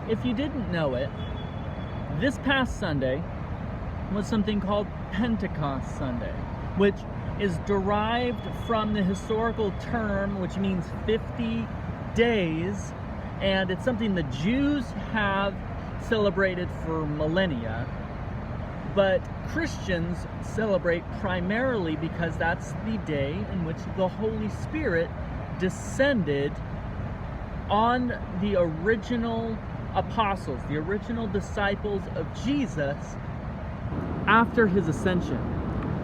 if you didn't know it, this past Sunday was something called Pentecost Sunday, which is derived from the historical term, which means 50 days, and it's something the Jews have celebrated for millennia, but Christians celebrate primarily because that's the day in which the Holy Spirit descended on the original apostles, the original disciples of Jesus after his ascension.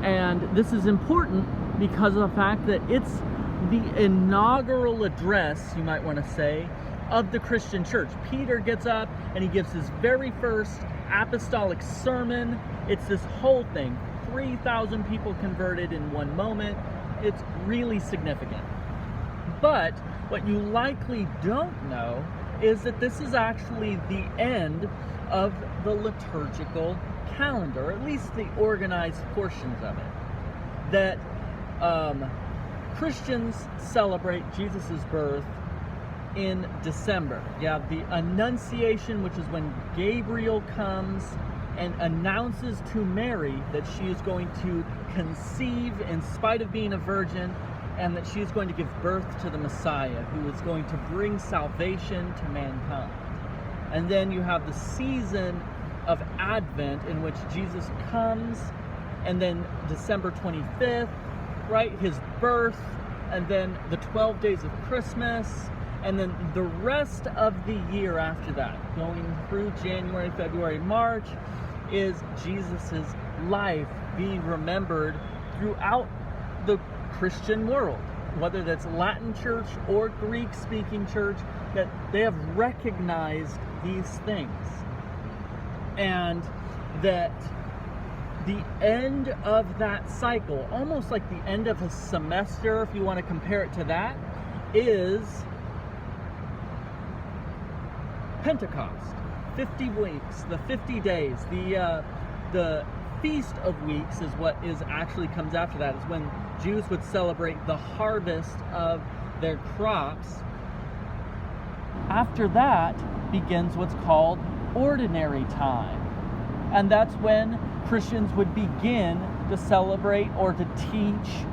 And this is important because of the fact that it's the inaugural address, you might want to say, of the Christian church. Peter gets up and he gives his very first apostolic sermon. It's this whole thing. 3,000 people converted in one moment. It's really significant. But what you likely don't know is that this is actually the end of the liturgical calendar, at least the organized portions of it. That Christians celebrate Jesus' birth in December. You have the Annunciation, which is when Gabriel comes and announces to Mary that she is going to conceive in spite of being a virgin, and that she is going to give birth to the Messiah, who is going to bring salvation to mankind. And then you have the season of Advent, in which Jesus comes, and then December 25th, right, his birth, and then the 12 days of Christmas, and then the rest of the year after that, going through January, February, March, is Jesus's life being remembered throughout the Christian world, whether that's Latin church or Greek-speaking church, that they have recognized these things. And that the end of that cycle, almost like the end of a semester, if you want to compare it to that, is Pentecost. 50 weeks, the 50 days, the Feast of Weeks is what is actually comes after that, is when Jews would celebrate the harvest of their crops. After that begins what's called ordinary time. And that's when Christians would begin to celebrate or to teach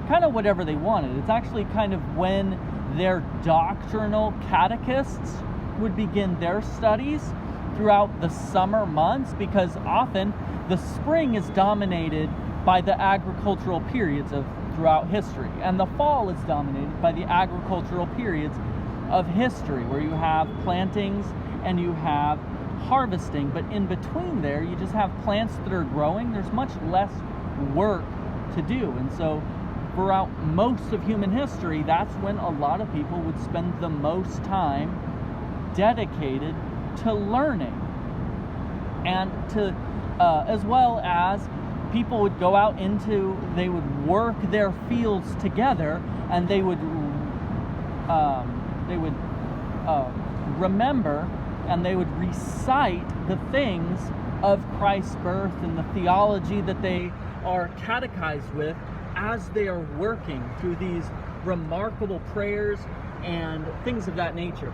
kind of whatever they wanted. It's actually kind of when their doctrinal catechists would begin their studies throughout the summer months, because often the spring is dominated by the agricultural periods of throughout history, and the fall is dominated by the agricultural periods of history, where you have plantings and you have harvesting, but in between there you just have plants that are growing. There's much less work to do, and so throughout most of human history, that's when a lot of people would spend the most time dedicated to learning, and to as well as people would go out into, they would work their fields together, and they would remember and they would recite the things of Christ's birth and the theology that they are catechized with as they are working through these remarkable prayers and things of that nature.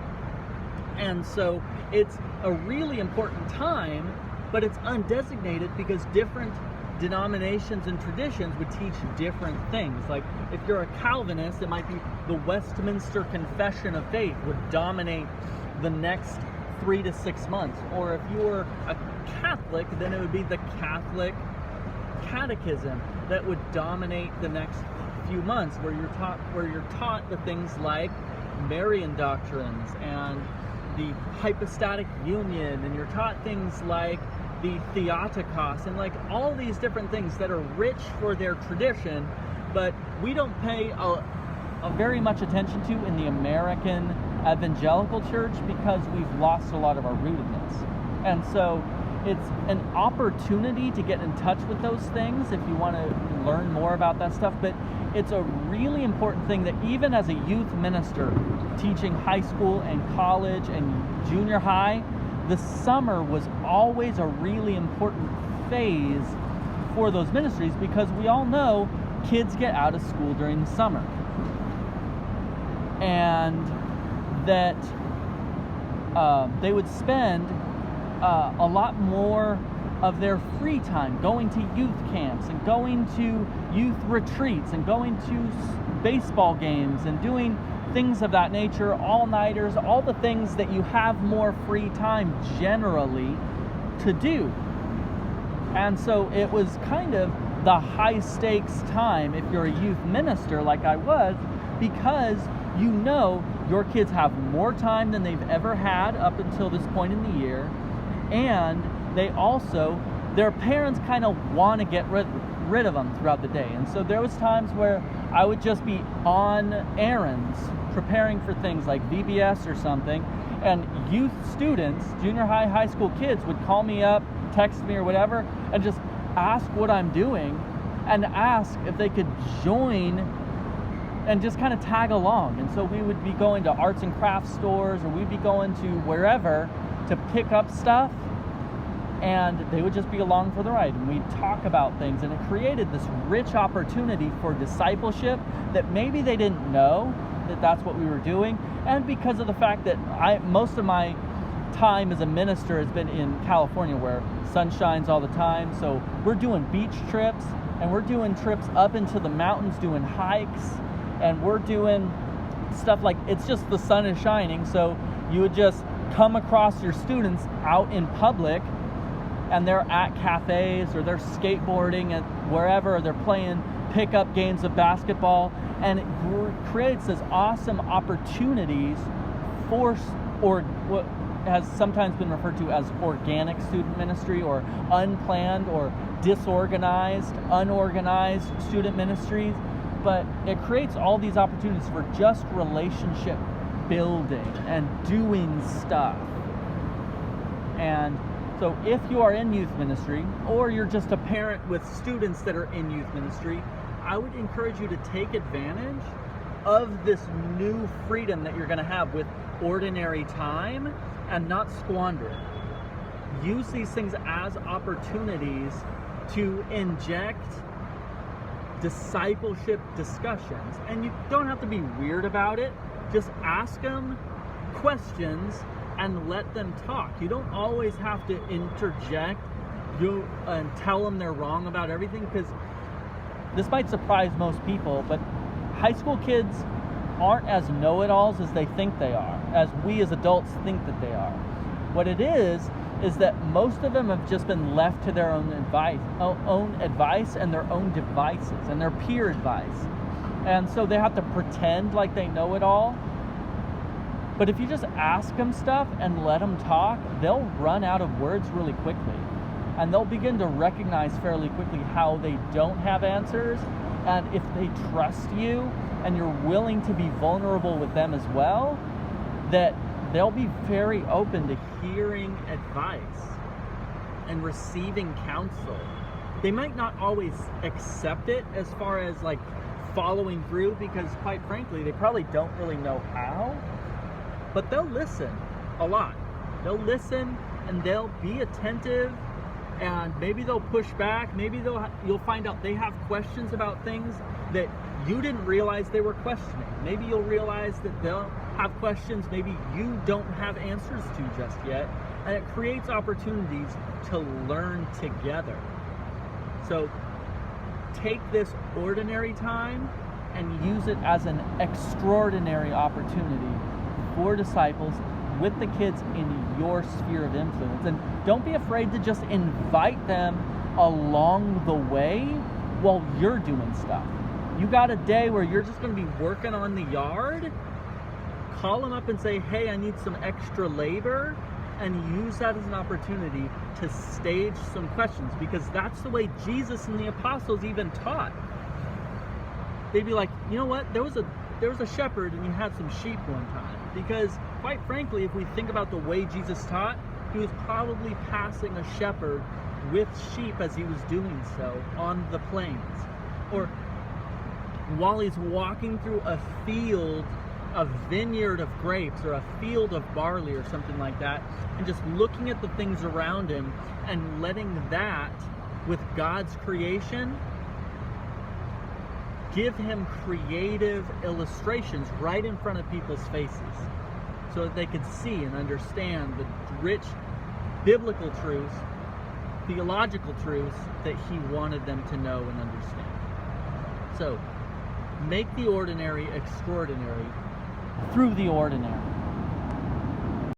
And so it's a really important time, but it's undesignated because different denominations and traditions would teach different things. Like if you're a Calvinist, it might be the Westminster Confession of Faith would dominate the next 3 to 6 months. Or if you were a Catholic, then it would be the Catholic Catechism that would dominate the next few months, where you're taught the things like Marian doctrines and the hypostatic union, and you're taught things like the Theotokos, and like all these different things that are rich for their tradition, but we don't pay a very much attention to in the American evangelical church because we've lost a lot of our rootedness. And so it's an opportunity to get in touch with those things if you want to learn more about that stuff, but it's a really important thing that even as a youth minister teaching high school and college and junior high, the summer was always a really important phase for those ministries, because we all know kids get out of school during the summer. And that they would spend a lot more of their free time going to youth camps and going to youth retreats and going to baseball games and doing things of that nature, all-nighters, all the things that you have more free time generally to do. And so it was kind of the high-stakes time if you're a youth minister like I was, because you know your kids have more time than they've ever had up until this point in the year, and they also, their parents kind of want to get rid of them throughout the day. And so there was times where I would just be on errands preparing for things like VBS or something, and youth students, junior high, high school kids would call me up, text me or whatever, and just ask what I'm doing and ask if they could join and just kind of tag along. And so we would be going to arts and crafts stores, or we'd be going to wherever to pick up stuff, and they would just be along for the ride, and we'd talk about things, and it created this rich opportunity for discipleship that maybe they didn't know that that's what we were doing. And because of the fact that most of my time as a minister has been in California, where sun shines all the time, so we're doing beach trips, and we're doing trips up into the mountains, doing hikes, and we're doing stuff like, it's just the sun is shining, so you would just come across your students out in public, and they're at cafes, or they're skateboarding at wherever, or they're playing pickup games of basketball, and it creates this awesome opportunities for, or what has sometimes been referred to as organic student ministry, or unplanned or disorganized, unorganized student ministries. But it creates all these opportunities for just relationship building and doing stuff. And so if you are in youth ministry, or you're just a parent with students that are in youth ministry, I would encourage you to take advantage of this new freedom that you're going to have with ordinary time and not squander it. Use these things as opportunities to inject discipleship discussions. And you don't have to be weird about it. Just ask them questions and let them talk. You don't always have to interject and tell them they're wrong about everything, because this might surprise most people, but high school kids aren't as know-it-alls as they think they are, as we as adults think that they are. What it is that most of them have just been left to their own advice and their own devices and their peer advice. And so they have to pretend like they know it all. But if you just ask them stuff and let them talk, they'll run out of words really quickly. And they'll begin to recognize fairly quickly how they don't have answers. And if they trust you and you're willing to be vulnerable with them as well, that they'll be very open to hearing advice and receiving counsel. They might not always accept it as far as like following through, because quite frankly, they probably don't really know how, but they'll listen a lot. They'll listen and they'll be attentive, and maybe they'll push back. Maybe you'll find out they have questions about things that you didn't realize they were questioning. Maybe you'll realize that they'll have questions maybe you don't have answers to just yet, and it creates opportunities to learn together. So take this ordinary time and use it as an extraordinary opportunity for disciples with the kids in your sphere of influence. And don't be afraid to just invite them along the way while you're doing stuff. You got a day where you're just going to be working on the yard, call them up and say, hey, I need some extra labor, and use that as an opportunity to stage some questions, because that's the way Jesus and the apostles even taught. They'd be like, you know what, there was a shepherd and he had some sheep one time. Because quite frankly, if we think about the way Jesus taught, he was probably passing a shepherd with sheep as he was doing so on the plains, or while he's walking through a field, a vineyard of grapes, or a field of barley or something like that, and just looking at the things around him and letting that, with God's creation, give him creative illustrations right in front of people's faces. so that they could see and understand the rich biblical truths, theological truths that he wanted them to know and understand. So, make the ordinary extraordinary through the ordinary.